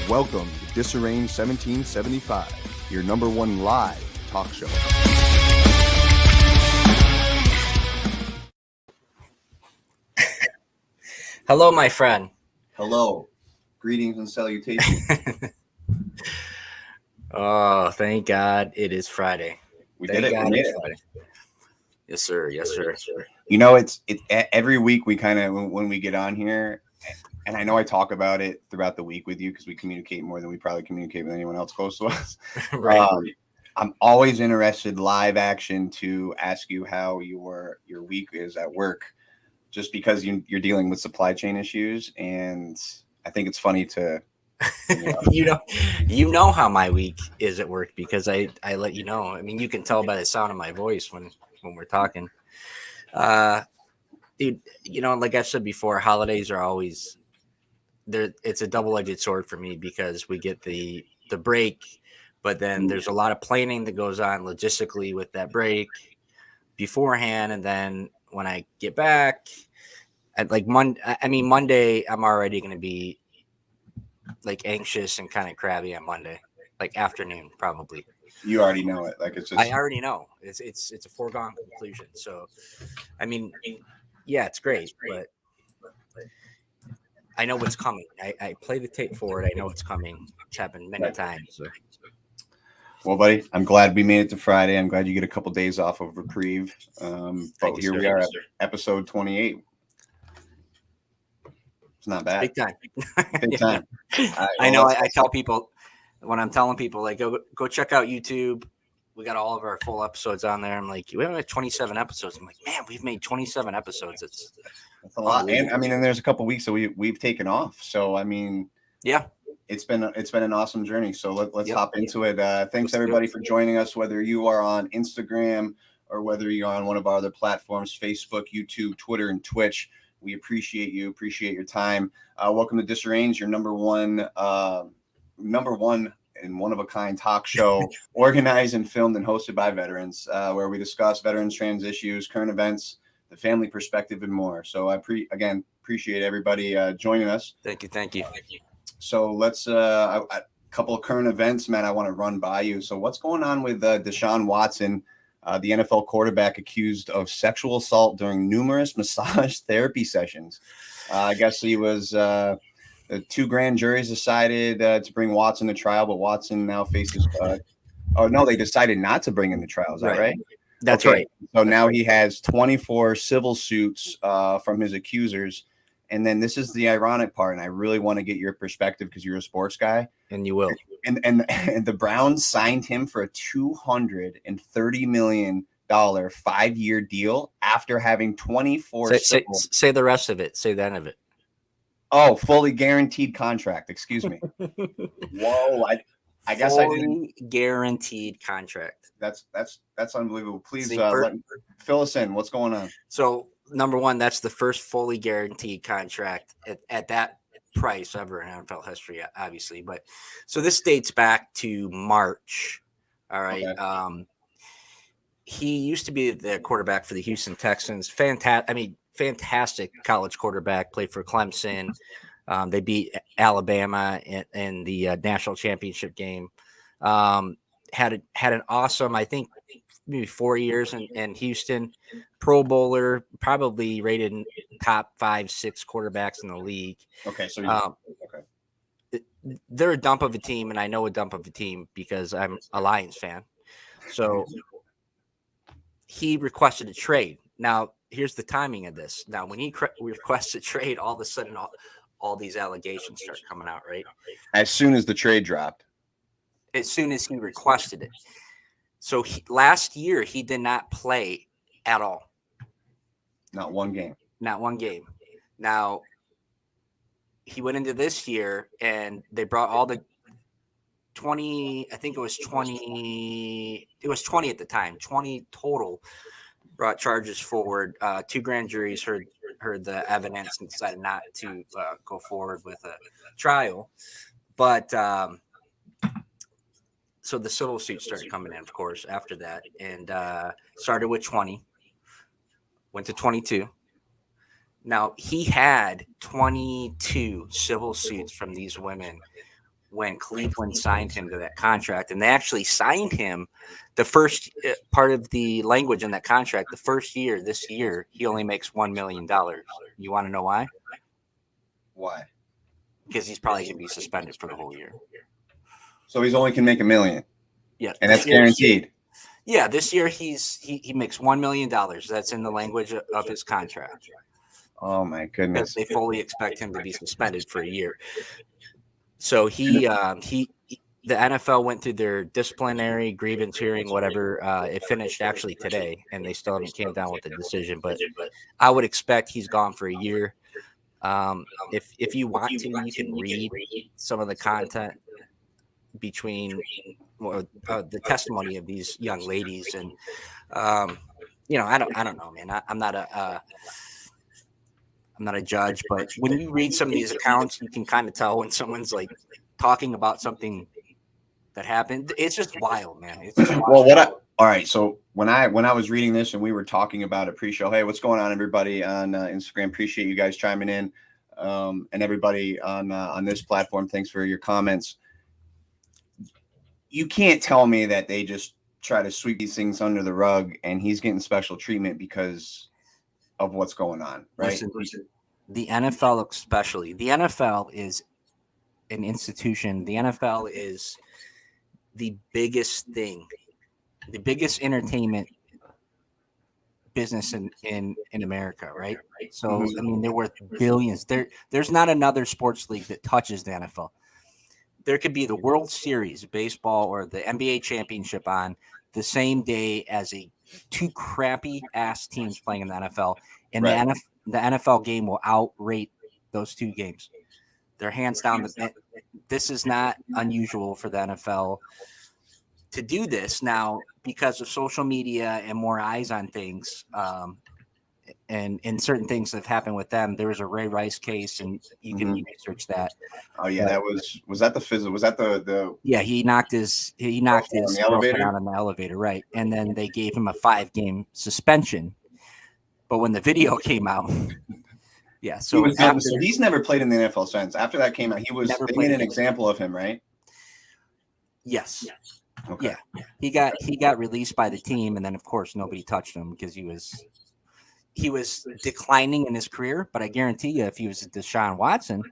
Welcome to Disarranged 1775, your number one live talk show. Hello, my friend. Hello. Greetings and salutations. Oh, thank God it is Friday. We did it. We made it. Friday. Yes, sir. Yes, sir. You know, it's every week we kind of, when we get on here, and I know I talk about it throughout the week with you because we communicate more than we probably communicate with anyone else close to us. Right. I'm always interested live action to ask you how your week is at work, just because you're dealing with supply chain issues, and I think it's funny to you know how my week is at work because I let you know. I mean, you can tell by the sound of my voice when we're talking. Dude, like I've said before, holidays are always there. It's a double-edged sword for me because we get the break, but then there's a lot of planning that goes on logistically with that break beforehand, and then when I get back at Monday, I'm already going to be like anxious and kind of crabby on Monday, like afternoon probably. You already know it. Like it's just I already know it's a foregone conclusion. So, I mean, yeah, it's great, but I know what's coming. I play the tape for it. I know it's coming. It's happened many times. So. Well, buddy, I'm glad we made it to Friday. I'm glad you get a couple days off of reprieve. But here we are at episode 28. It's not bad. Big time. Big time. I know. I tell people when I'm telling people, like, go check out YouTube. We got all of our full episodes on there. I'm like, we have 27 episodes. I'm like, man, we've made 27 episodes. That's a lot. And I mean, and there's a couple weeks that we've taken off. So I mean, yeah, it's been an awesome journey. So let's hop into it. Thanks everybody for joining us, whether you are on Instagram or whether you're on one of our other platforms, Facebook, YouTube, Twitter, and Twitch. We appreciate you. Appreciate your time. Welcome to Disarranged, your number one and one of a kind talk show, organized and filmed and hosted by veterans, where we discuss veterans trans issues, current events, the family perspective, and more. So I appreciate everybody joining us. Thank you. So let's a couple of current events, Matt, I want to run by you. So what's going on with Deshaun Watson, the NFL quarterback accused of sexual assault during numerous massage therapy sessions? I guess he was the two grand juries decided to bring Watson to trial, but Watson now faces they decided not to bring him to trial. Is that right? That's right. So now he has 24 civil suits from his accusers. And then this is the ironic part, and I really want to get your perspective because you're a sports guy. And you will. And the Browns signed him for a $230 million 5-year deal after having 24. Say the rest of it. Say the end of it. Oh, fully guaranteed contract. Excuse me. Whoa. I guess I didn't. Guaranteed contract. That's unbelievable. Please fill us in. What's going on? So, number one, that's the first fully guaranteed contract at that price ever in NFL history, obviously. But so this dates back to March. All right. Okay. He used to be the quarterback for the Houston Texans. Fantastic college quarterback. Played for Clemson. They beat Alabama in the national championship game. Had an awesome, I think, maybe 4 years in Houston. Pro Bowler, probably rated in top 5-6 quarterbacks in the league. Okay. So okay. They're a dump of a team, and I know a dump of a team because I'm a Lions fan. So he requested a trade. Now, here's the timing of this. Now, when he requests a trade, all of a sudden, all these allegations start coming out, right? As soon as the trade dropped. As soon as he requested it. So last year, he did not play at all. Not one game. Not one game. Now, he went into this year, and they brought all the 20, I think it was 20 at the time, 20 total brought charges forward. 2 grand juries heard the evidence and decided not to go forward with a trial. But so the civil suit started coming in, of course, after that, and started with 20, went to 22. Now, he had 22 civil suits from these women when Cleveland signed him to that contract. And they actually signed him the first part of the language in that contract. The first year, this year, he only makes $1 million. You want to know why? Why? Because he's probably going to be suspended for the whole year. So he's only can make $1 million. Yeah. And that's guaranteed. Yeah. This year he makes $1 million. That's in the language of his contract. Oh my goodness. Because they fully expect him to be suspended for a year. So the NFL went through their disciplinary grievance hearing, whatever. It finished actually today, and they still haven't came down with a decision. But I would expect he's gone for a year. If you want to, you can read some of the content between the testimony of these young ladies, and I don't know, man. I'm not a judge, but when you read some of these accounts, you can kind of tell when someone's like talking about something that happened. It's just wild, man. It's just wild. Well, all right. So when I was reading this and we were talking about it pre-show, hey, what's going on, everybody on Instagram? Appreciate you guys chiming in, and everybody on this platform. Thanks for your comments. You can't tell me that they just try to sweep these things under the rug and he's getting special treatment because of what's going on, right? Listen, the NFL especially. The NFL is an institution. The NFL is the biggest thing, the biggest entertainment business in America, right? So, I mean, they're worth billions. There's not another sports league that touches the NFL. There could be the World Series baseball or the NBA championship on the same day as two crappy ass teams playing in the NFL, and right. the NFL game will outrate those two games. They're hands down. This is not unusual for the NFL to do this now because of social media and more eyes on things. And certain things that have happened with them. There was a Ray Rice case, and you can research that. Oh yeah, that was that the physical? Was that the? Yeah, he knocked his girlfriend out on the elevator, right? And then they gave him a 5-game suspension. But when the video came out, yeah, so he's never played in the NFL since. After that came out, they made an example of him, right? Yes. Okay. Yeah, he got released by the team, and then of course nobody touched him because he was declining in his career. But I guarantee you, if he was Deshaun Watson,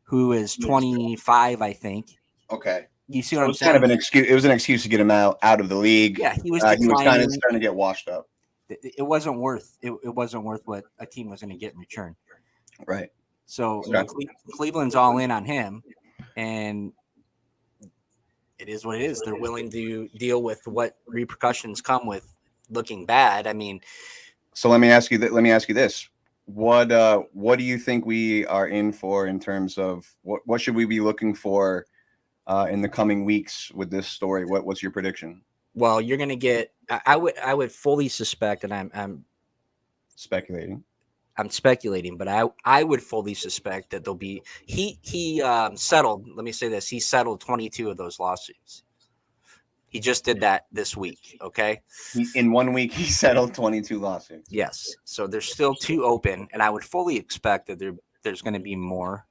who is 25, I think. Okay. You see what I'm saying? Kind of an excuse. It was an excuse to get him out of the league. Yeah, he was kind of starting to get washed up. It wasn't worth what a team was going to get in return. Right. So Cleveland's all in on him, and it is what it is. They're willing to deal with what repercussions come with looking bad. I mean. So let me ask you this: what do you think we are in for in terms of what should we be looking for in the coming weeks with this story? What's your prediction? Well, you're going to get. I would fully suspect, and I'm speculating. I'm speculating, but I would fully suspect that there'll be he settled. Let me say this: he settled 22 of those lawsuits. He just did that this week. Okay, In 1 week, he settled 22 lawsuits. yes. So there's still 2 open, and I would fully expect that there's going to be more.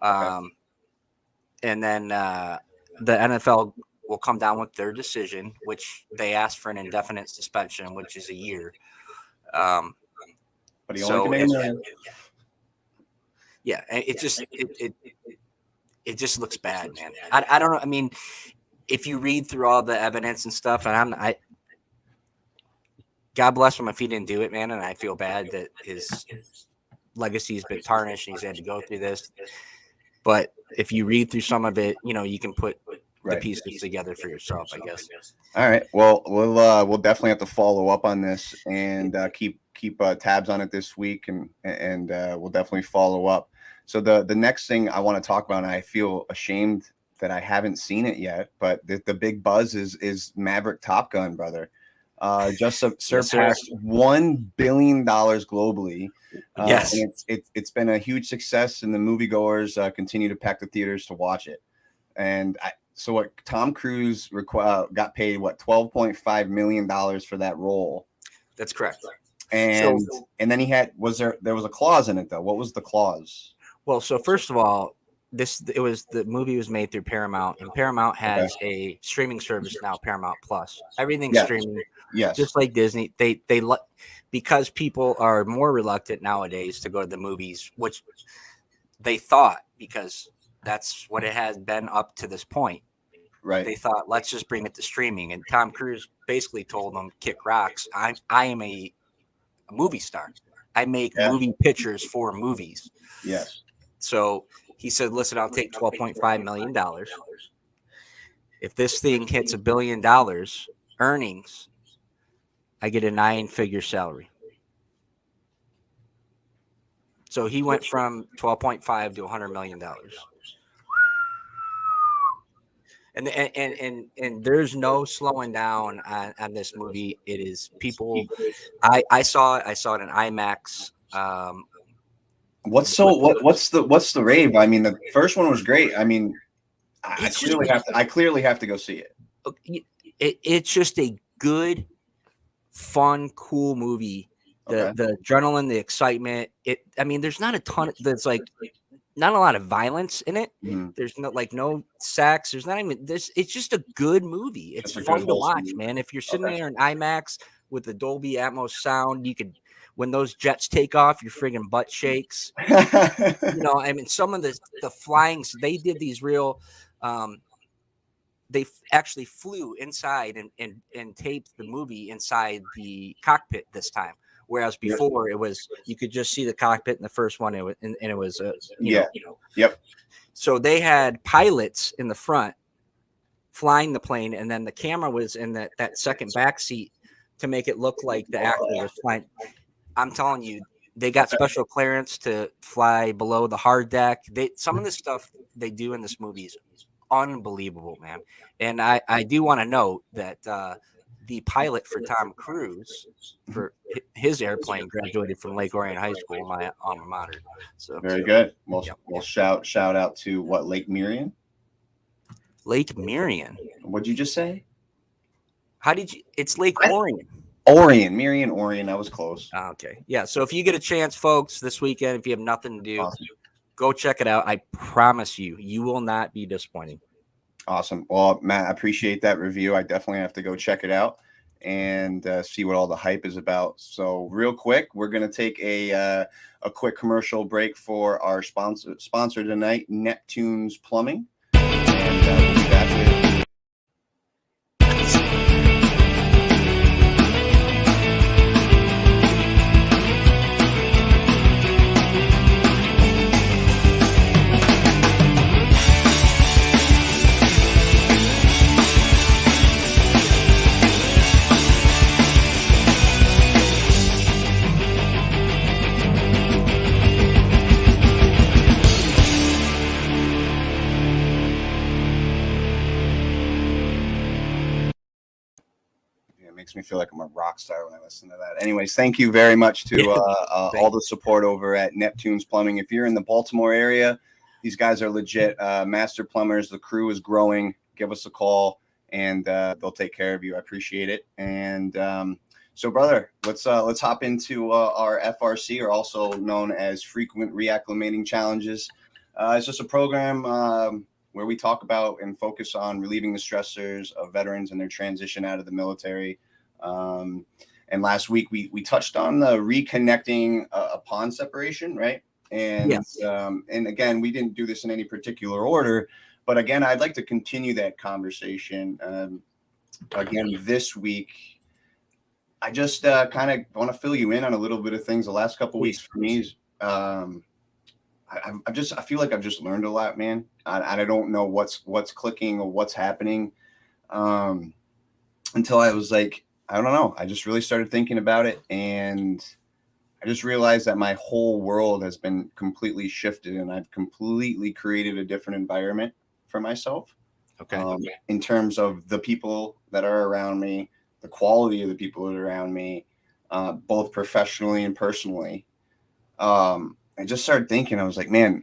Okay. And then the NFL will come down with their decision, which they asked for an indefinite suspension, which is a year. But he only can make $1 million. Yeah, it just looks bad, man. I don't know. I mean, if you read through all the evidence and stuff, and I God bless him if he didn't do it, man. And I feel bad that his legacy has been tarnished and he's had to go through this. But if you read through some of it, you can put the pieces together for yourself, I guess. All right. Well, we'll definitely have to follow up on this and keep tabs on it this week, and we'll definitely follow up. So the next thing I want to talk about, and I feel ashamed that I haven't seen it yet, but the big buzz is Maverick Top Gun, brother. Just surpassed $1 billion globally. Yes, and it's been a huge success, and the moviegoers continue to pack the theaters to watch it. And so what Tom Cruise got paid $12.5 million for that role. That's correct. And then there was a clause in it though. What was the clause? Well, so first of all, the movie was made through Paramount, and Paramount has a streaming service now, Paramount Plus. Everything's streaming. Yes. Just like Disney, they because people are more reluctant nowadays to go to the movies, which they thought, because that's what it has been up to this point. Right. They thought, let's just bring it to streaming. And Tom Cruise basically told them, kick rocks. I am a movie star. I make movie pictures for movies. Yes. So he said, listen, I'll take $12.5 million. If this thing hits $1 billion earnings, I get a 9-figure salary. So he went from 12.5 to $100 million. And there's no slowing down on this movie. It is people. I saw it in IMAX. What's the rave? I mean, the first one was great. I mean, I clearly have to go see it. It's just a good, fun, cool movie. The adrenaline, the excitement. There's not a ton. There's not a lot of violence in it. Mm-hmm. There's no sex. There's not even this. It's just a good movie. It's fun to watch, man. If you're sitting there in IMAX with the Dolby Atmos sound, you could. When those jets take off, your friggin' butt shakes. Some of the flying, they did these real. They actually flew inside and taped the movie inside the cockpit this time. Whereas before it was, you could just see the cockpit in the first one. It was, Yep. So they had pilots in the front flying the plane, and then the camera was in that second back seat to make it look like the actor was flying. I'm telling you, they got special clearance to fly below the hard deck. Some of the stuff they do in this movie is unbelievable, man. And I do want to note that the pilot for Tom Cruise for his airplane graduated from Lake Orion High School, my alma mater. So very good. Well, shout out to Lake Marion. Lake Marion. What'd you just say? How did you? It's Lake Orion. Orion. That was close. Okay. Yeah. So if you get a chance, folks, this weekend, if you have nothing to do, go check it out. I promise you will not be disappointed. Awesome. Well, Matt, I appreciate that review. I definitely have to go check it out and see what all the hype is about. So real quick, we're going to take a quick commercial break for our sponsor tonight, Neptune's Plumbing. And we'll be back later. makes me feel like I'm a rock star when I listen to that. Anyways, thank you very much to all the support over at Neptune's Plumbing. If you're in the Baltimore area, these guys are legit master plumbers. The crew is growing. Give us a call, and they'll take care of you. I appreciate it. And so, brother, let's hop into our FRC, or also known as Frequent Reacclimating Challenges. It's just a program where we talk about and focus on relieving the stressors of veterans and their transition out of the military. And last week we touched on the reconnecting upon separation, right? And Yes. And again, we didn't do this in any particular order, but again, I'd like to continue that conversation. Again, this week, I just kind of want to fill you in on a little bit of things. The last couple of weeks for me is, I feel like I've just learned a lot, man. I don't know what's clicking or what's happening until I was like, I don't know. I just really started thinking about it, and I just realized that my whole world has been completely shifted, and I've completely created a different environment for myself. Okay. In terms of the people that are around me, the quality of the people that are around me, both professionally and personally. I just started thinking, I was like, man,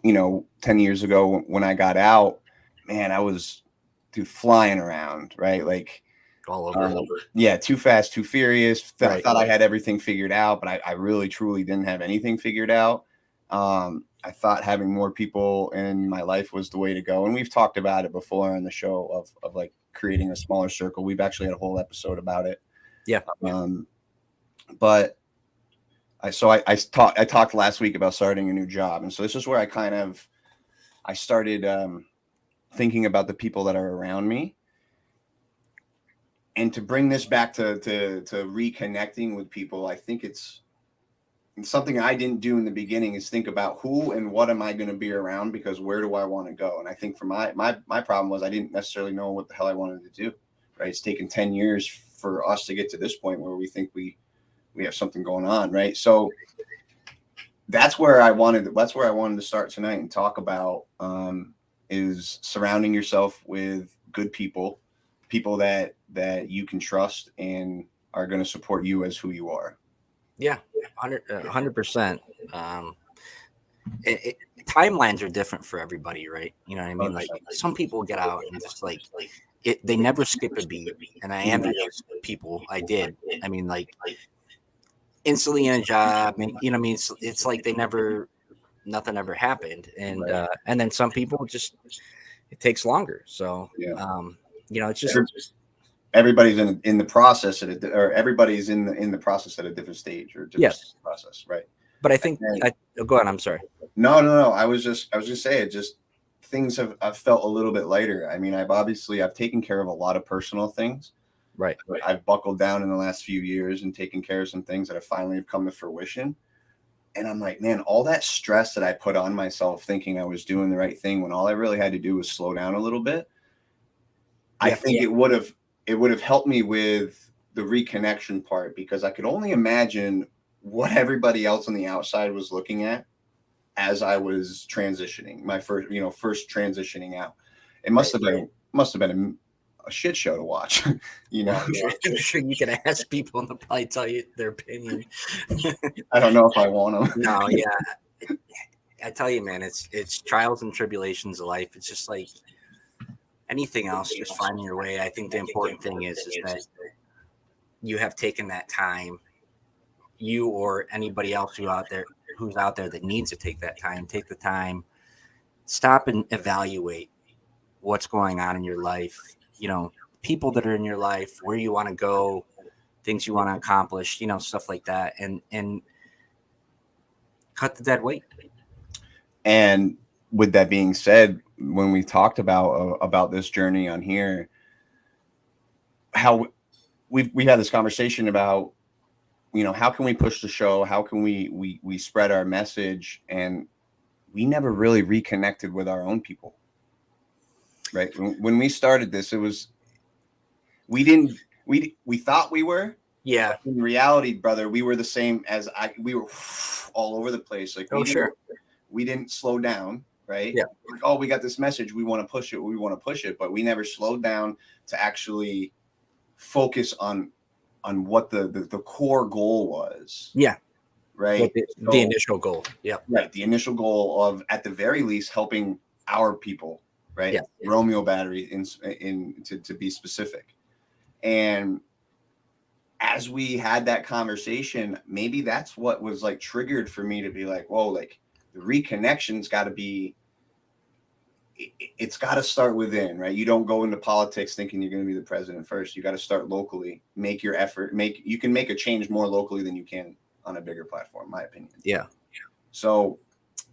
10 years ago when I got out, man, I was flying around, right? Like All over. Yeah, too fast, too furious. I Right. thought I had everything figured out, but I really, truly didn't have anything figured out. I thought having more people in my life was the way to go. And we've talked about it before on the show of like creating a smaller circle. We've actually had a whole episode about it. Yeah. But I talked last week about starting a new job. And so this is where I started thinking about the people that are around me. And to bring this back to reconnecting with people, I think it's something I didn't do in the beginning, is think about who and what am I going to be around, because where do I want to go? And I think for my problem was I didn't necessarily know what the hell I wanted to do. Right? It's taken 10 years for us to get to this point where we think we have something going on, right? So that's where I wanted to start tonight and talk about is surrounding yourself with good people that you can trust and are going to support you as who you are. Yeah, 100%. Timelines are different for everybody, right? You know what I mean? Like some people get out and just like they never skip a beat, and I envy those people. I did. I mean, like instantly in a job, and you know what I mean? It's like nothing ever happened, and Right. And then some people just it takes longer. So it's just everybody's in the process or everybody's in the process at a different stage or different process, right? But I think go ahead. I'm sorry. No. I was just saying, just things I've felt a little bit lighter. I mean, I've taken care of a lot of personal things. Right. I've buckled down in the last few years and taken care of some things that have finally come to fruition. And I'm like, man, all that stress that I put on myself thinking I was doing the right thing when all I really had to do was slow down a little bit. I think it would have helped me with the reconnection part, because I could only imagine what everybody else on the outside was looking at as I was transitioning, my first transitioning out. It must have been a shit show to watch. I'm sure you can ask people and they'll probably tell you their opinion. I don't know if I want them. No, yeah. I tell you, man, it's trials and tribulations of life. It's just like anything else, just finding your way. I think the important thing is that you have taken that time, you or anybody else who's out there that needs to take that time, take the time, stop and evaluate what's going on in your life, people that are in your life, where you want to go, things you want to accomplish, stuff like that. And cut the dead weight. And with that being said, when we talked about this journey on here, how we had this conversation about, how can we push the show? How can we spread our message? And we never really reconnected with our own people, right? When we started this, it was, we thought we were. Yeah. In reality, brother, we were the same as we were all over the place. Like, we didn't slow down, right? Yeah. Like, oh, we got this message, we want to push it. But we never slowed down to actually focus on what the core goal was. Yeah. Right. The initial goal. Yeah. Right. The initial goal of, at the very least, helping our people. Right. Yeah. Romeo Battery to be specific. And as we had that conversation, maybe that's what was like triggered for me to be like, whoa, like the reconnection's got to be, it's got to start within, right? You don't go into politics thinking you're going to be the president first. You got to start locally, make your effort, you can make a change more locally than you can on a bigger platform, in my opinion. Yeah. So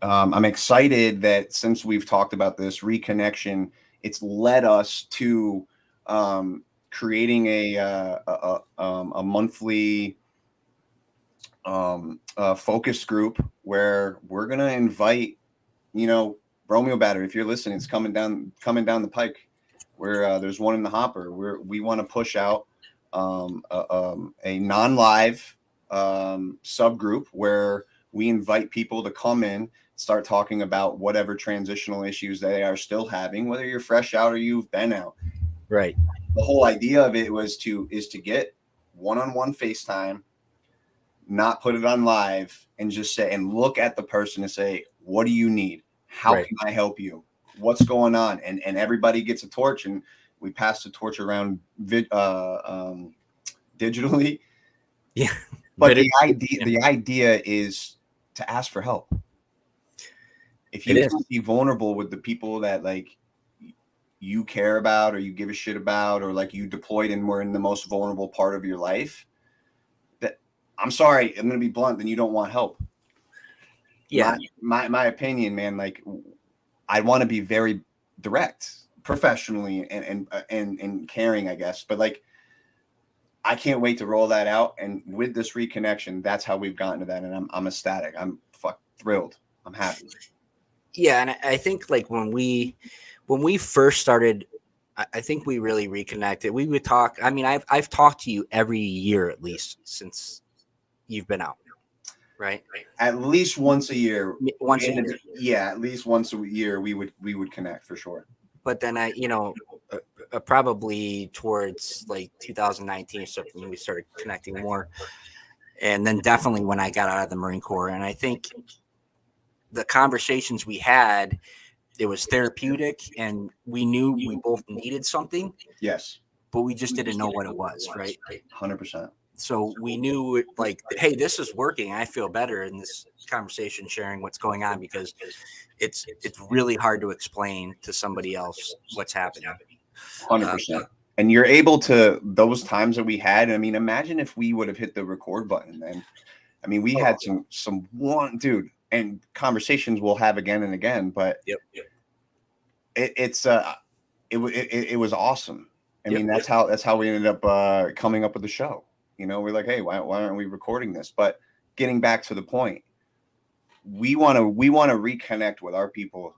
I'm excited that since we've talked about this reconnection, it's led us to creating a monthly focus group where we're going to invite, Romeo Battery, if you're listening, it's coming down the pike. Where there's one in the hopper. We want to push out a non-live subgroup where we invite people to come in, start talking about whatever transitional issues they are still having, whether you're fresh out or you've been out. Right. The whole idea of it is to get one-on-one FaceTime, not put it on live, and just say and look at the person and say, what do you need? How can I help you? What's going on? And everybody gets a torch, and we pass the torch around digitally. Yeah. But the idea is to ask for help. If you can be vulnerable with the people that like you care about or you give a shit about, or like you deployed and were in the most vulnerable part of your life, that I'm sorry, I'm going to be blunt, then you don't want help. Yeah. My opinion, man, like I want to be very direct professionally and caring, I guess. But like, I can't wait to roll that out. And with this reconnection, that's how we've gotten to that. And I'm ecstatic. I'm thrilled. I'm happy. Yeah. And I think like when we first started, I think we really reconnected. We would talk. I mean, I've talked to you every year, at least since you've been out. Right. At least once a year. Once a year. Yeah. At least once a year we would connect for sure. But then probably towards like 2019 or something, we started connecting more. And then definitely when I got out of the Marine Corps. And I think the conversations we had, it was therapeutic, and we knew we both needed something. Yes. But we just didn't know what it was, right? 100%. So we knew like, hey, this is working. I feel better in this conversation, sharing what's going on, because it's really hard to explain to somebody else what's happening. 100%. And you're able to, those times that we had, I mean, imagine if we would have hit the record button then. I mean, we had some one dude, and conversations we'll have again and again, but it was awesome. I mean, that's how we ended up coming up with the show. We're like, hey, why aren't we recording this? But getting back to the point, we want to reconnect with our people,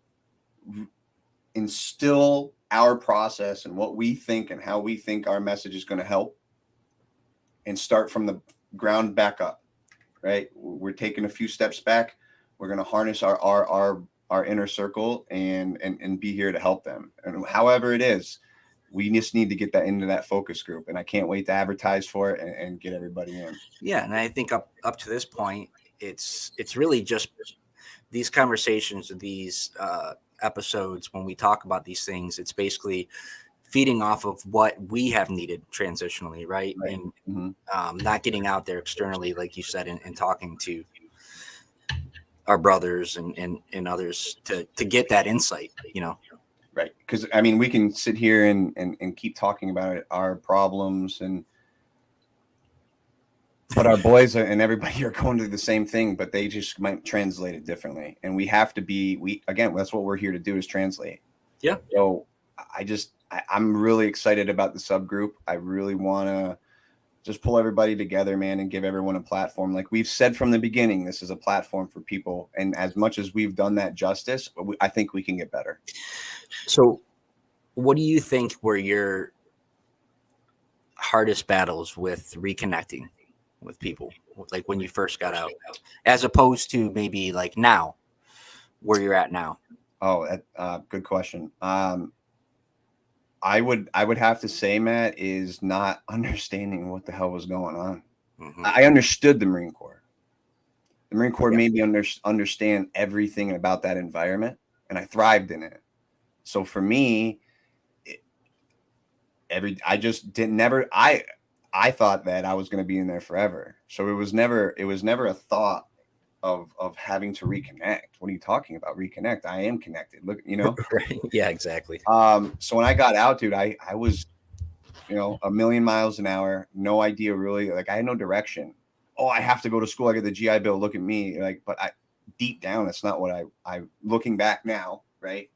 instill our process and what we think and how we think our message is going to help, and start from the ground back up. Right? We're taking a few steps back. We're going to harness our inner circle and be here to help them. And however it is, we just need to get that into that focus group, and I can't wait to advertise for it and get everybody in. Yeah, and I think up to this point, it's really just these conversations, these episodes when we talk about these things. It's basically feeding off of what we have needed transitionally, right? And not getting out there externally, like you said, and talking to our brothers and others to get that insight, Right. Because I mean, we can sit here and keep talking about it, our problems, but our boys and everybody are going through the same thing, but they just might translate it differently. And we have to again, that's what we're here to do, is translate. Yeah. So I'm really excited about the subgroup. I really want to just pull everybody together, man, and give everyone a platform. Like we've said from the beginning, this is a platform for people. And as much as we've done that justice, I think we can get better. So what do you think were your hardest battles with reconnecting with people, like when you first got out, as opposed to maybe like now, where you're at now? Oh, good question. I would have to say, Matt, is not understanding what the hell was going on. Mm-hmm. I understood the Marine Corps. The Marine Corps Yeah. made me understand everything about that environment, and I thrived in it. So for me, I just didn't never I thought that I was going to be in there forever. So it was never a thought of having to reconnect. What are you talking about? Reconnect. I am connected. Look, Right. Yeah, exactly. So when I got out, dude, I was, a million miles an hour, no idea really. Like I had no direction. Oh, I have to go to school. I get the GI Bill. Look at me. Like, but deep down, it's not what I looking back now, right?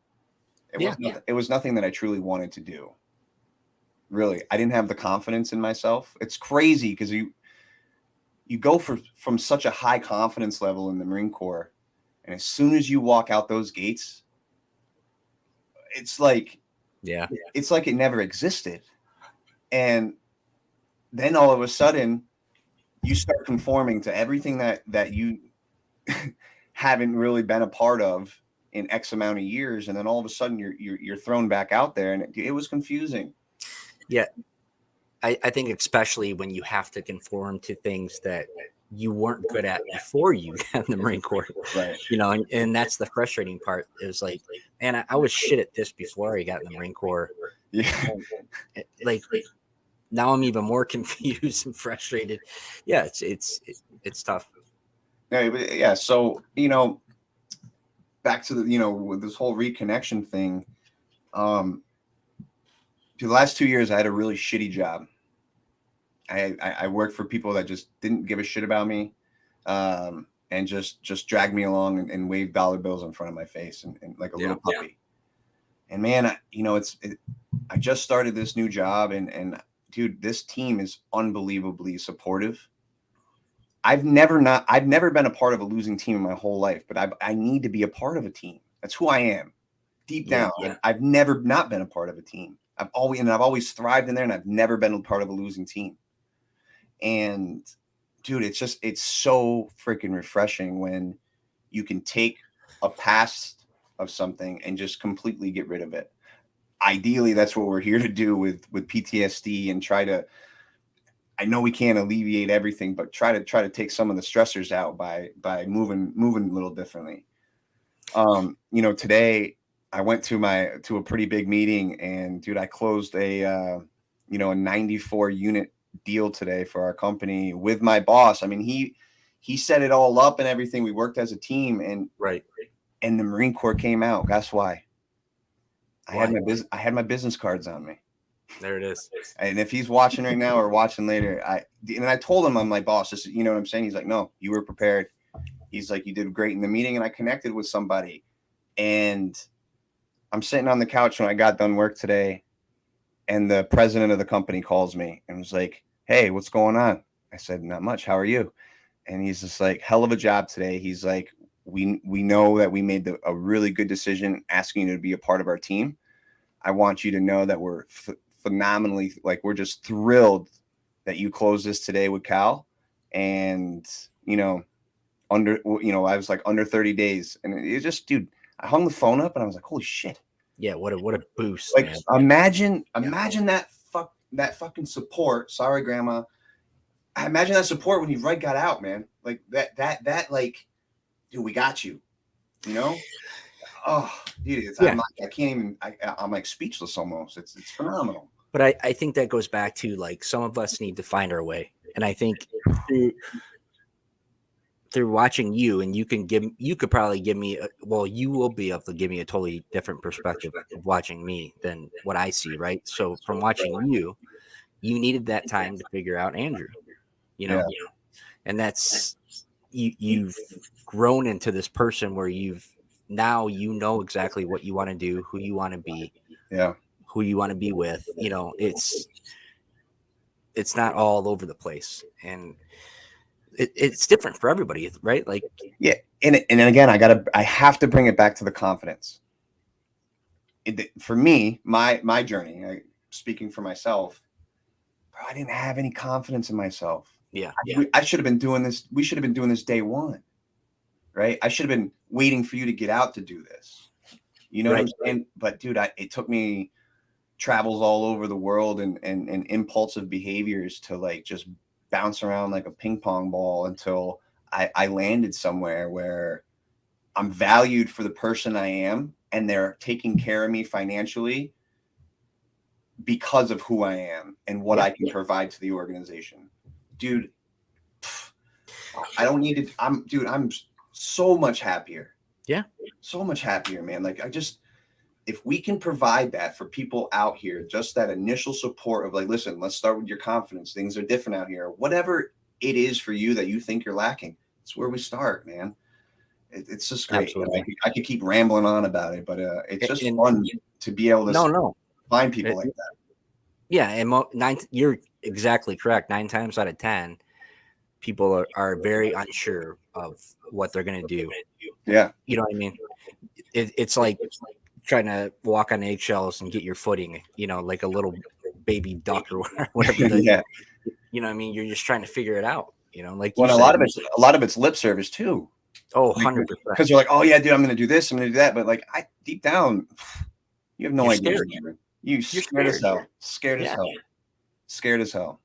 It was nothing that I truly wanted to do. Really, I didn't have the confidence in myself. It's crazy because you go from such a high confidence level in the Marine Corps, and as soon as you walk out those gates, it's like it never existed. And then all of a sudden you start conforming to everything that you haven't really been a part of in X amount of years, and then all of a sudden you're thrown back out there, and it was confusing. Yeah. I think especially when you have to conform to things that you weren't good at before you got in the Marine Corps, right? And that's the frustrating part. Is like, man, I was shit at this before I got in the Marine Corps. Yeah. Like now I'm even more confused and frustrated. Yeah, it's tough. Yeah. So back to the with this whole reconnection thing. The last 2 years, I had a really shitty job. I worked for people that just didn't give a shit about me, and just dragged me along and waved dollar bills in front of my face and like a little puppy. And man, I just started this new job, and dude, this team is unbelievably supportive. I've never been a part of a losing team in my whole life, but I need to be a part of a team. That's who I am. Deep down, I've never not been a part of a team. I've always thrived in there, and I've never been a part of a losing team. And dude, it's so freaking refreshing when you can take a past of something and just completely get rid of it. Ideally, that's what we're here to do with PTSD, and I know we can't alleviate everything, but try to take some of the stressors out by moving a little differently. Today I went to a pretty big meeting, and dude, I closed a 94 unit deal today for our company with my boss. I mean, he set it all up and everything. We worked as a team, and the Marine Corps came out. Guess why? I had my business cards on me. There it is. And if he's watching right now or watching later, I told him, I'm my boss. This is, you know what I'm saying? He's like, no, you were prepared. He's like, you did great in the meeting, and I connected with somebody. And I'm sitting on the couch when I got done work today, and the president of the company calls me and was like, hey, what's going on? I said, not much. How are you? And he's just like, hell of a job today. He's like, we know that we made a really good decision asking you to be a part of our team. I want you to know that we're phenomenally, like, we're just thrilled that you closed this today with Cal. And, I was like under 30 days. And it just, dude, I hung the phone up and I was like, holy shit. Yeah, what a boost. Like, man. Imagine that fucking support. Sorry, Grandma. I imagine that support when you got out, man. Like that like, dude, we got you. Oh, dude, I'm like speechless almost. It's phenomenal. But I think that goes back to, like, some of us need to find our way. And I think through watching you, and you could probably give me you will be able to give me a totally different perspective of watching me than what I see, right? So from watching you needed that time to figure out Andrew, and that's you've grown into this person where now exactly what you want to do, who you want to be, who you want to be with. It's not all over the place, and it's different for everybody, right? Like, yeah. And again, I have to bring it back to the confidence. For me, my journey, speaking for myself, bro, I didn't have any confidence in myself. Yeah. I should have been doing this. We should have been doing this day one, right? I should have been waiting for you to get out to do this. You know what I'm saying? But dude, it took me travels all over the world and impulsive behaviors to like just bounce around like a ping pong ball until I landed somewhere where I'm valued for the person I am and they're taking care of me financially because of who I am and what I can provide to the organization. Dude, I don't need to, I'm so much happier. Yeah. So much happier, man. Like if we can provide that for people out here, just that initial support of like, listen, let's start with your confidence. Things are different out here. Whatever it is for you that you think you're lacking, it's where we start, man. It's just great. I could keep rambling on about it, but it's just fun to be able to find people like that. Yeah, and you're exactly correct. 9 times out of 10, people are very unsure of what they're going to do. Yeah. You know what I mean? It's like trying to walk on eggshells and get your footing, like a little baby duck or whatever. Yeah. You know what I mean? You're just trying to figure it out, like a lot of it's lip service too. Oh, 100%. Because you're like, oh yeah, dude, I'm going to do this. I'm going to do that. But like deep down, you have no idea. You're scared as hell. Scared as hell.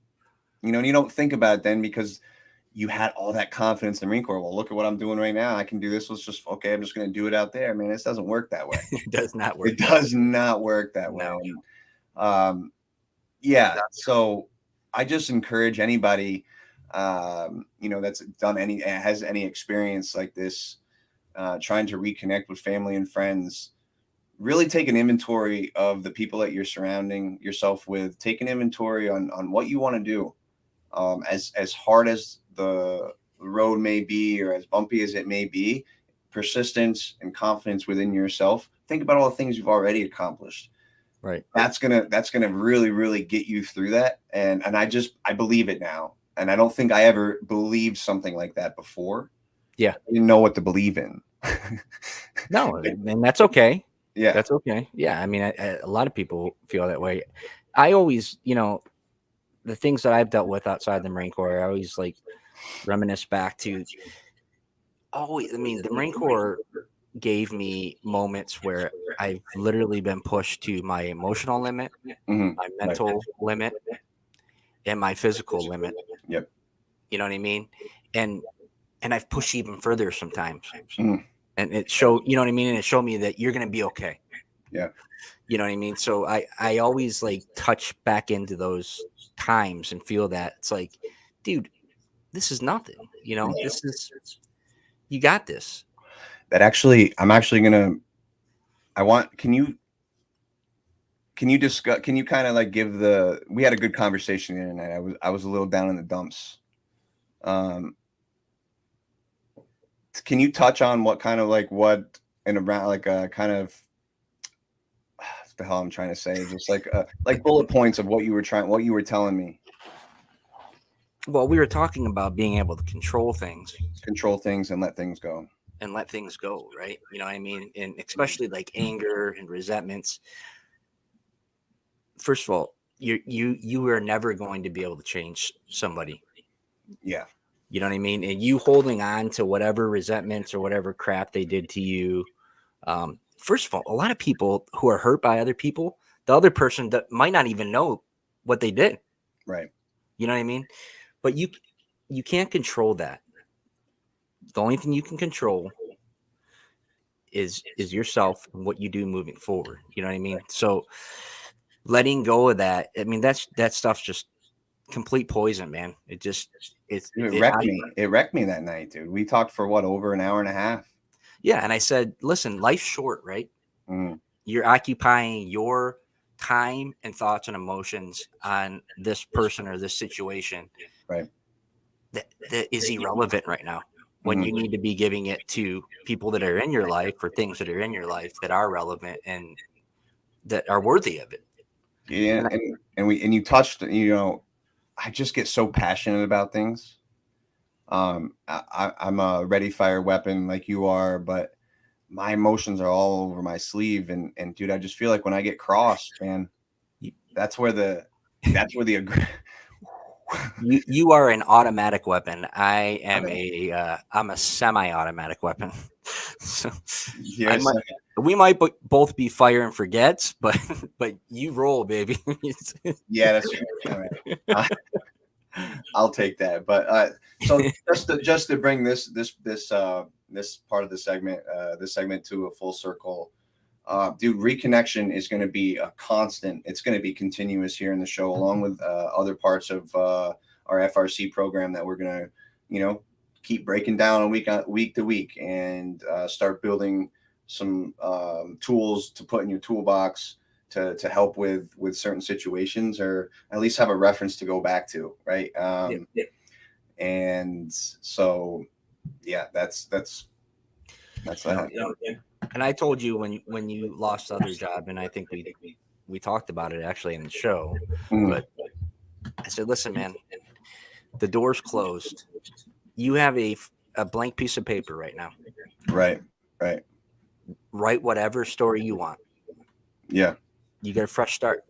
And you don't think about it then because you had all that confidence in the Marine Corps. Well, look at what I'm doing right now. I can do this. I'm just going to do it out there. I mean, this doesn't work that way. It does not work. It does not work that way. Yeah. So I just encourage anybody, that's has any experience like this, trying to reconnect with family and friends. Really take an inventory of the people that you're surrounding yourself with. Take an inventory on what you want to do. As hard as the road may be or as bumpy as it may be, persistence and confidence within yourself. Think about all the things you've already accomplished. Right. That's gonna really, really get you through that. And I believe it now. And I don't think I ever believed something like that before. Yeah. I didn't know what to believe in. No, and that's okay. Yeah. That's okay. Yeah. I mean, a lot of people feel that way. I always, the things that I've dealt with outside the Marine Corps, I always like reminisce back to the Marine Corps gave me moments where I've literally been pushed to my emotional limit, my mental limit, and my physical limit. Yep. You know what I mean? And I've pushed even further sometimes. And it showed, you know what I mean? And it showed me that you're going to be okay. Yeah. You know what I mean? So I always like touch back into those times and feel that it's like, dude, this is nothing. This is, you got this. Can you discuss, can you kind of like we had a good conversation the other night. I was a little down in the dumps. Can you touch on what kind of like what and around like kind of what the hell I'm trying to say? Just like bullet points of what you were telling me. Well, we were talking about being able to control things and let things go. Right? You know what I mean? And especially like anger and resentments. First of all, you are never going to be able to change somebody. Yeah. You know what I mean? And you holding on to whatever resentments or whatever crap they did to you. First of all, a lot of people who are hurt by other people, the other person that might not even know what they did. Right. You know what I mean? But you can't control that. The only thing you can control is yourself and what you do moving forward. You know what I mean? So letting go of that, I mean, that stuff's just complete poison, man. It wrecked me that night, dude. We talked for over an hour and a half. Yeah. And I said, listen, life's short, right? You're occupying your time and thoughts and emotions on this person or this situation. Right. That is irrelevant right now. When you need to be giving it to people that are in your life or things that are in your life that are relevant and that are worthy of it. Yeah. And you touched, I just get so passionate about things. I'm a ready, fire weapon like you are, but my emotions are all over my sleeve. And dude, I just feel like when I get crossed, man, that's where the You are an automatic weapon. I am know. I'm a semi-automatic weapon. So I Here's might we might both be fire and forgets, but you roll, baby. yeah, that's right. All right. I'll take that. But so just to bring this part of the segment this segment to a full circle, dude, reconnection is going to be a constant. It's going to be continuous here in the show, along with other parts of our FRC program that we're going to, keep breaking down week to week, and start building some tools to put in your toolbox to help with certain situations, or at least have a reference to go back to, right? Yeah. And so, yeah, that's that. And I told you when you lost the other job, and I think we talked about it actually in the show, but I said, listen, man, the door's closed. You have a blank piece of paper right now. Right. Write whatever story you want. Yeah. You get a fresh start.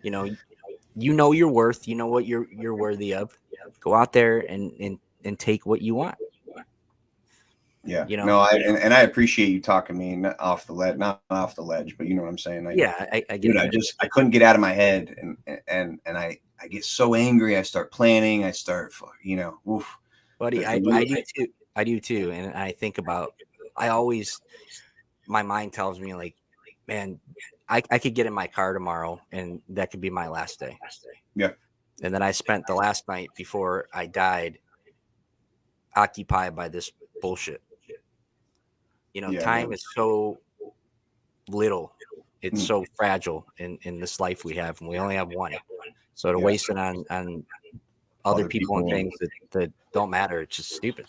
You know your worth. You know what you're worthy of. Go out there and take what you want. Yeah. No, I appreciate you talking me not off the ledge, but you know what I'm saying. I get dude, it. I couldn't get out of my head, and I get so angry. I start planning. I start, oof. Buddy, I do too. And I think about, my mind tells me, like, man, I could get in my car tomorrow and that could be my last day. Yeah. And then I spent the last night before I died occupied by this bullshit. Time is so little. It's so fragile in this life we have, and we only have one. So to waste it on other people and things that don't matter, it's just stupid.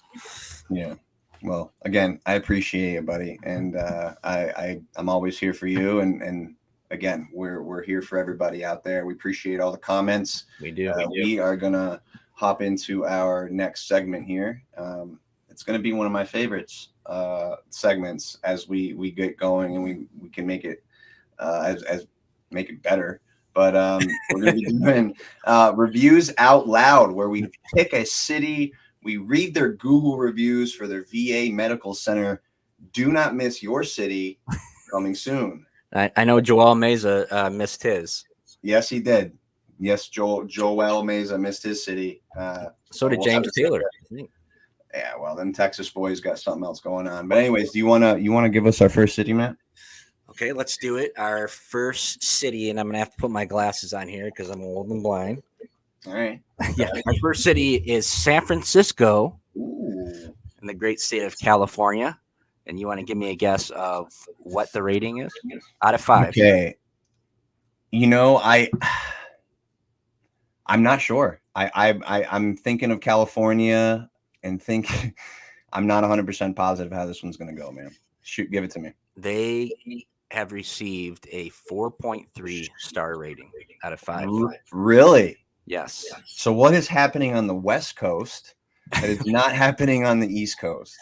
Yeah. Well, again, I appreciate it, buddy, and I'm always here for you. And again, we're here for everybody out there. We appreciate all the comments. We do. We are gonna hop into our next segment here. It's gonna be one of my favorites segments as we get going, and we can make it as make it better. But we're going to be doing reviews out loud, where we pick a city, we read their Google reviews for their VA medical center. Do not miss your city, coming soon. I know Joel Meza missed his. Yes, he did. Yes, Joel Meza missed his city. So did James Taylor. Yeah, well, them Texas boys got something else going on. But anyways, do you wanna give us our first city, Matt? Okay, let's do it. Our first city, and I'm gonna have to put my glasses on here because I'm old and blind. All right. Yeah, our first city is San Francisco, Ooh. in the great state of California. And you want to give me a guess of what the rating is out of 5? Okay. I'm not sure. I'm thinking of California and think I'm not 100% positive how this one's going to go, man. Shoot, give it to me. They have received a 4.3 star rating out of 5. Really? Yes. So what is happening on the West Coast that is not happening on the East Coast?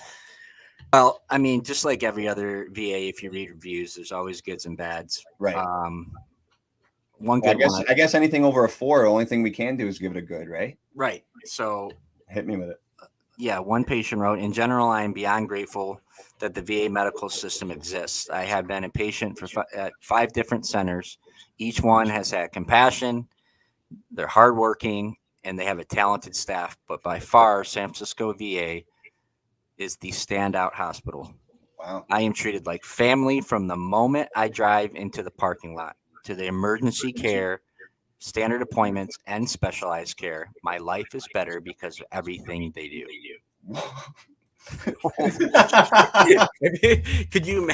Well, I mean, just like every other VA, if you read reviews, there's always goods and bads. Right. One good one. I guess anything over a 4, the only thing we can do is give it a good, right? Right. So hit me with it. Yeah, one patient wrote, in general, I am beyond grateful that the VA medical system exists. I have been a patient at 5 different centers. Each one has had compassion. They're hardworking, and they have a talented staff. But by far, San Francisco VA is the standout hospital. Wow. I am treated like family from the moment I drive into the parking lot to the emergency care, standard appointments, and specialized care. My life is better because of everything they do. Could you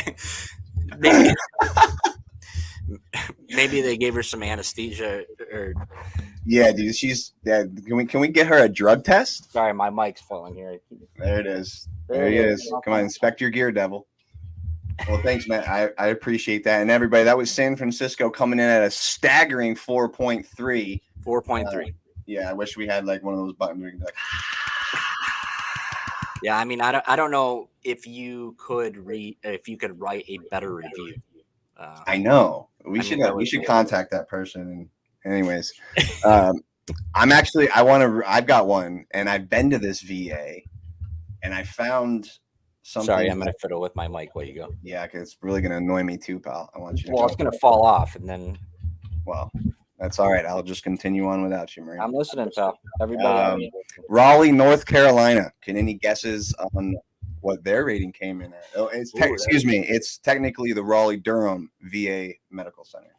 maybe they gave her some anesthesia or yeah, dude, can we get her a drug test? Sorry, my mic's falling here. There it is. There he is. Come on, inspect your gear, devil. Well, thanks, Matt. I appreciate that. And everybody, that was San Francisco coming in at a staggering 4.3. 4.3. Yeah, I wish we had like one of those buttons where you can be like, yeah, I mean, I don't know if you could write a better review. I know. We should contact that person. And anyways, I've got one, and I've been to this VA, and I found something. Sorry, I'm gonna fiddle with my mic while you go. Yeah, because it's really gonna annoy me too, pal. I want you to Well, know. it's gonna fall off, and then Well, that's all right. I'll just continue on without you, Marine. I'm listening, pal. Everybody. Raleigh, North Carolina. Can any guesses on what their rating came in at? Oh, excuse me. It's technically the Raleigh Durham VA Medical Center.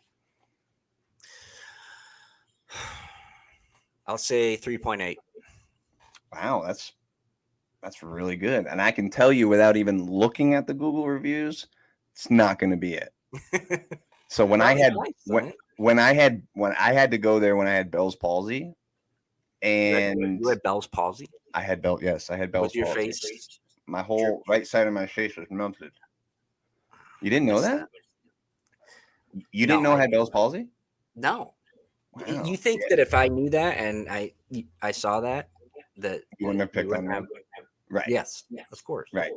I'll say 3.8. Wow, that's really good. And I can tell you without even looking at the Google reviews, it's not going to be it. So when I had to go there when I had Bell's palsy, and you had Bell's palsy. I had Bell's palsy. Was your face? My whole right side of my face was melted. You didn't know that? You didn't know I had Bell's palsy? No. Wow. You think that if I knew that and I saw that you wouldn't have picked on me? Right. Yes. Of course. Right.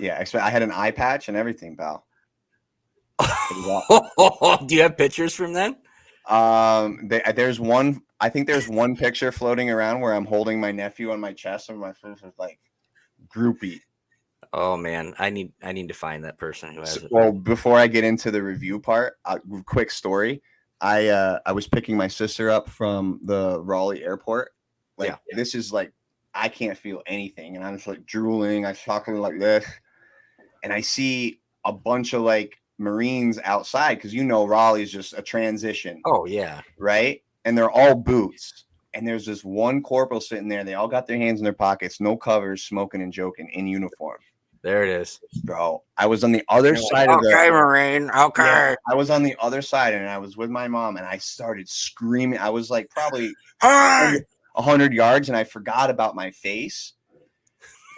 Yeah. I had an eye patch and everything, pal. Do you have pictures from then? There's one. I think there's one picture floating around where I'm holding my nephew on my chest and my face is like droopy. Oh man, I need to find that person who has it. Well, before I get into the review part, quick story. I was picking my sister up from the Raleigh airport. This is like I can't feel anything, and I'm just like drooling. I'm talking like this, and I see a bunch of like Marines outside because Raleigh is just a transition. Oh yeah, right. And they're all boots, and there's this one corporal sitting there. They all got their hands in their pockets, no covers, smoking and joking in uniform. There it is, bro. I was on the other side of the Marine. Okay, yeah, I was on the other side, and I was with my mom, and I started screaming. I was like probably 100 yards, and I forgot about my face,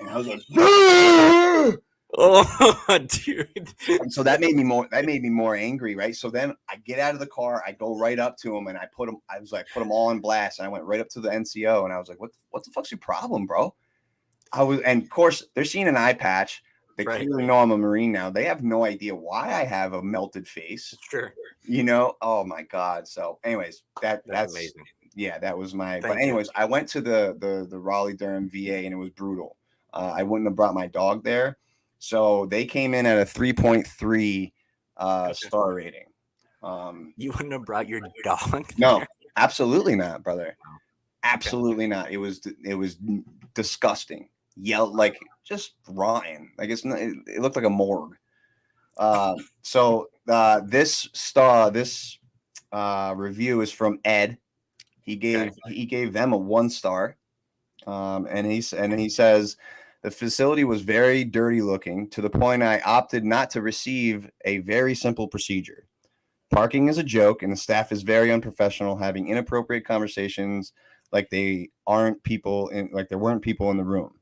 and I was like, oh, dude. And so that made me more angry, right? So then I get out of the car, I go right up to him, and I put them all on blast, and I went right up to the NCO, and I was like, what the fuck's your problem, bro? And of course they're seeing an eye patch. They clearly know I'm a Marine now. They have no idea why I have a melted face. Sure. Oh my God. So anyways, that's amazing. Yeah, that was my, but anyways, I went to the Raleigh Durham VA and it was brutal. I wouldn't have brought my dog there. So they came in at a 3.3 star rating. You wouldn't have brought your dog? No, absolutely not, brother. Absolutely not. It was disgusting. Yelled like just rotting. Like it looked like a morgue. So this review is from Ed. He gave them a 1 star. And he says the facility was very dirty looking to the point I opted not to receive a very simple procedure. Parking is a joke, and the staff is very unprofessional, having inappropriate conversations like there weren't people in the room.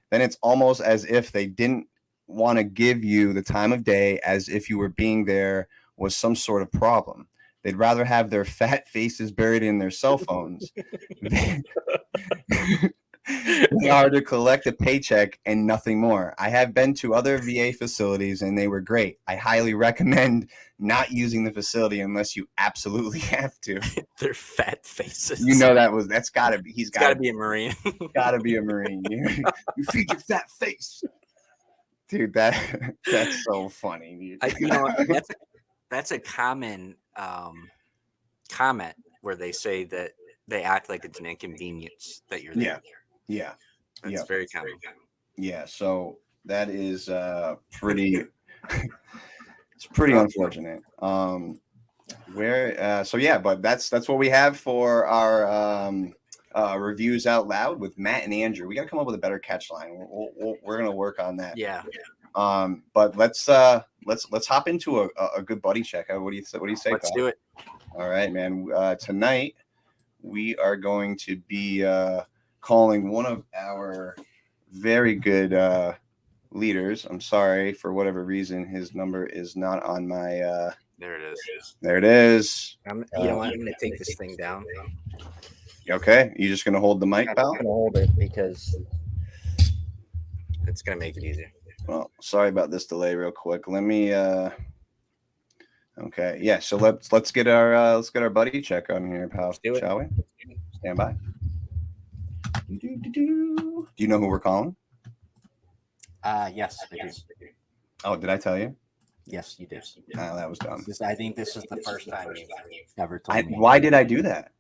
Then it's almost as if they didn't want to give you the time of day, as if you were being there was some sort of problem. They'd rather have their fat faces buried in their cell phones. They are to collect a paycheck and nothing more. I have been to other VA facilities and they were great. I highly recommend not using the facility unless you absolutely have to. Their fat faces. That's gotta be. He's gotta be a Marine. Gotta be a Marine. You feed your fat face, dude. That's so funny. That's a common comment where they say that they act like it's an inconvenience that you're there. Yeah. That's very common. Yeah. So that is pretty. It's pretty unfortunate. But that's what we have for our reviews out loud with Matt and Andrew. We got to come up with a better catch line. We're gonna work on that. Yeah. But let's hop into a good buddy check. What do you say? Let's do it. All right, man. Tonight we are going to be calling one of our very good leaders. I'm sorry, for whatever reason, his number is not on my. There it is. There it is. I'm going to take this thing down. Okay, you just going to hold the mic, pal? I'm going to hold it because it's going to make it easier. Well, sorry about this delay. Real quick, let me. Okay, yeah. So let's get our buddy check on here, pal. Let's do it. Shall we? Stand by. Do you know who we're calling? Yes, I do. Oh, did I tell you? Yes, you did. Oh, that was dumb. I think this is the first time you've ever told me. Why did I do that?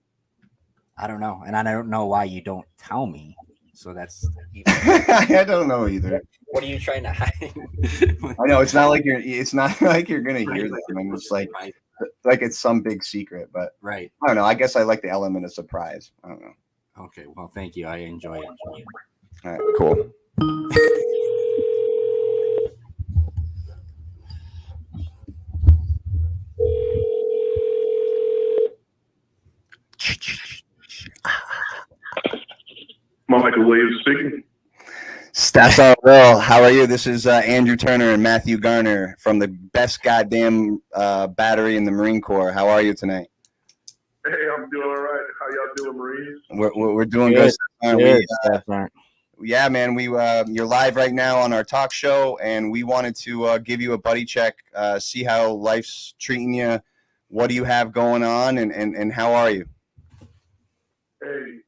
I don't know, and I don't know why you don't tell me. So that's. I don't know either. What are you trying to hide? I know it's not like you're gonna hear that. I mean, it's like it's some big secret, but right. I don't know. I guess I like the element of surprise. I don't know. Okay, well, thank you. I enjoy it. All right, cool. Michael Williams speaking. Stats Will, how are you? This is Andrew Turner and Matthew Garner from the best goddamn battery in the Marine Corps. How are you tonight? Hey, I'm doing all right. How y'all doing, Marines? We're doing good. Aren't we? Aren't. Yeah, man. You're live right now on our talk show, and we wanted to give you a buddy check, see how life's treating you. What do you have going on, and how are you? Hey,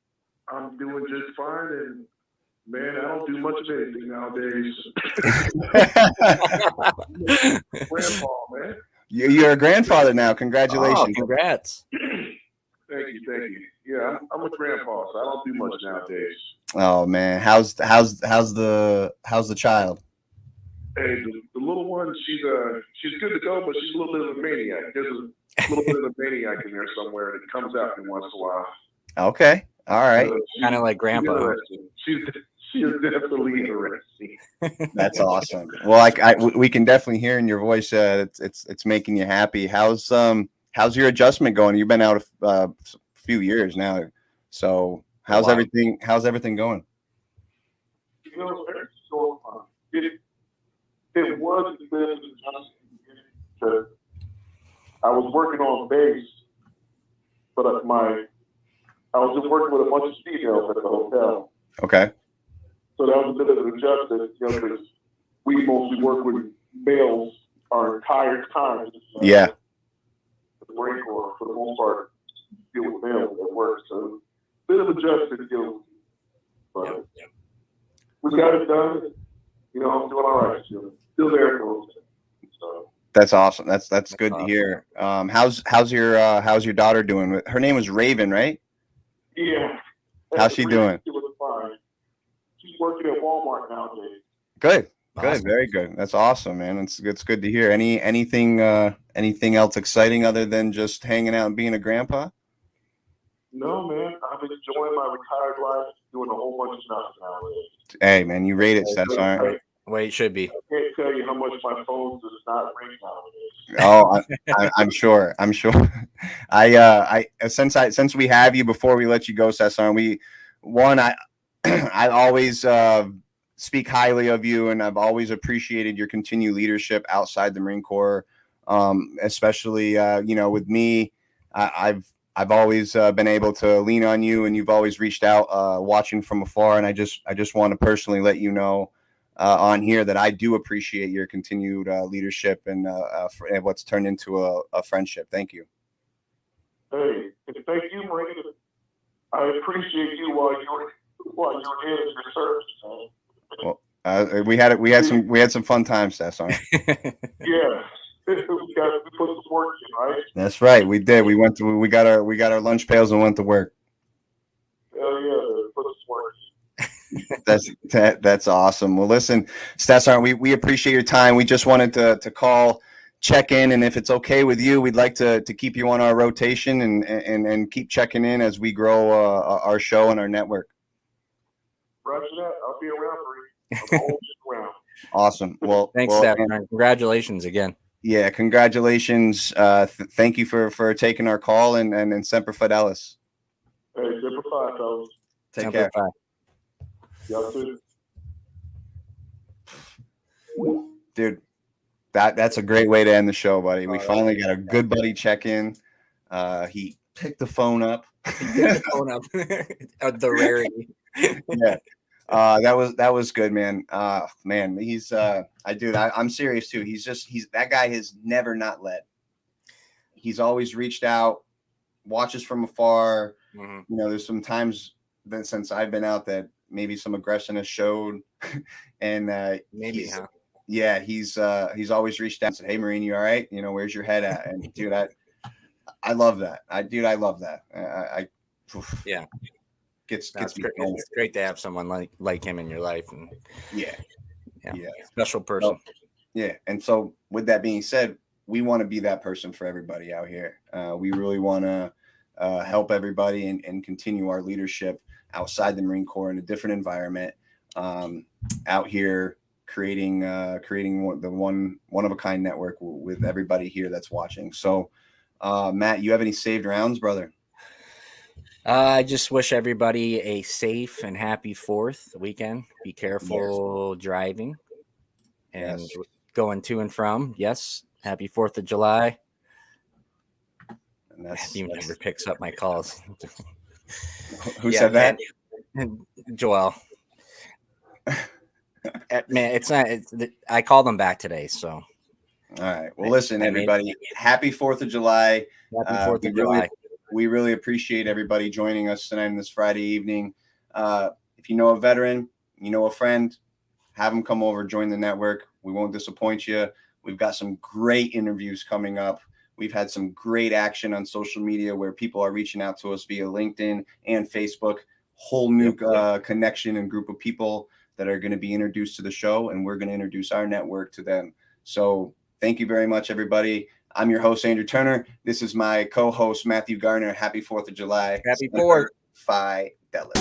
I'm doing just fine, and man, I don't do much of anything nowadays. Grandpa, man. You're a grandfather now. Congratulations! Oh, congrats. Thank you. Yeah, I'm a grandpa, so I don't do much nowadays. Oh man, how's the child? Hey, the little one, she's good to go, but she's a little bit of a maniac. There's a little bit of a maniac in there somewhere that comes out every once in a while. Okay, all right. Kind of like grandpa. She's definitely interesting. That's awesome. Well, we can definitely hear in your voice it's making you happy. How's your adjustment going? You've been out a few years now, so how's everything going? You know, it's so fun. It was a bit of an adjustment because I was working on base, but I was just working with a bunch of females at the hotel. Okay. So that was a bit of an adjustment, because we mostly work with males our entire time. Yeah. The Marine Corps, for the most part, deal with males at work. So a bit of adjustment deal. But we got it done. You know, I'm doing all right. Still there for so. That's awesome. That's good to hear. How's your daughter doing? Her name was Raven, right? Yeah. How's she doing? She was fine. She's working at Walmart nowadays. Good. Awesome. Good. Very good. That's awesome, man. It's good to hear. Anything else exciting other than just hanging out and being a grandpa? No, man. I'm enjoying my retired life, doing a whole bunch of stuff nowadays. Hey, man, you rate it, Stats, aren't you? Well, it should be. I can't tell you how much my phone does not ring nowadays. Oh, I'm sure. Since we have you, before we let you go, Cesar, I always speak highly of you, and I've always appreciated your continued leadership outside the Marine Corps, especially with me. I've always been able to lean on you, and you've always reached out, watching from afar. And I just want to personally let you know on here that I do appreciate your continued leadership and what's turned into a friendship. Thank you. Hey, thank you, Marine. I appreciate you while you're in your service, man. Well, we had some fun times, Cesar. Yeah. We put some work in, right? That's right. We did. We got our lunch pails and went to work. Hell yeah, put some work in. That's awesome. Well, listen, Stats, we appreciate your time. We just wanted to call, check in, and if it's okay with you, we'd like to keep you on our rotation and keep checking in as we grow our show and our network. Roger that. I'll be around, Marie. I'll always be around. Awesome. Well, thanks, Stats. Congratulations again. Yeah, congratulations. Thank you for taking our call and Semper Fidelis. Hey, Semper Fi, fellas. Take care. Y'all too. Dude, that's a great way to end the show, buddy. We finally got a good buddy check-in. He picked the phone up. The rarity. Yeah. That was good, man. Man, I'm serious too. That guy has never not led. He's always reached out, watches from afar, You know, there's some times that since I've been out that maybe some aggression has showed, and maybe, huh? Yeah, he's always reached out and said, "Hey, Marine, you all right? You know, where's your head at?" And dude, I love that. I love that. Yeah, gets That's me great. going. It's great to have someone like him in your life, and Yeah. special person. Yeah, and so with that being said, we want to be that person for everybody out here. We really want to help everybody and continue our leadership outside the Marine Corps in a different environment, out here creating the one of a kind network with everybody here that's watching. So, Matt, you have any saved rounds, brother? I just wish everybody a safe and happy 4th weekend. Be careful driving and going to and from. Yes, happy 4th of July. And Matthew never picks up my calls. Who said that? Joel. Man, it's not. I called them back today, so. All right. Well, listen, everybody. Happy 4th of July. Happy 4th of July. We really appreciate everybody joining us tonight on this Friday evening. If you know a veteran, you know a friend, have them come over, join the network. We won't disappoint you. We've got some great interviews coming up. We've had some great action on social media where people are reaching out to us via LinkedIn and Facebook. Whole new connection and group of people that are going to be introduced to the show, and we're going to introduce our network to them. So thank you very much, everybody. I'm your host, Andrew Turner. This is my co-host, Matthew Garner. Happy 4th of July. Happy 4th. Phi Delta.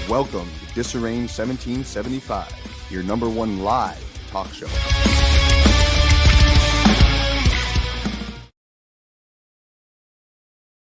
Welcome to Disarranged 1775, your #1 live talk show.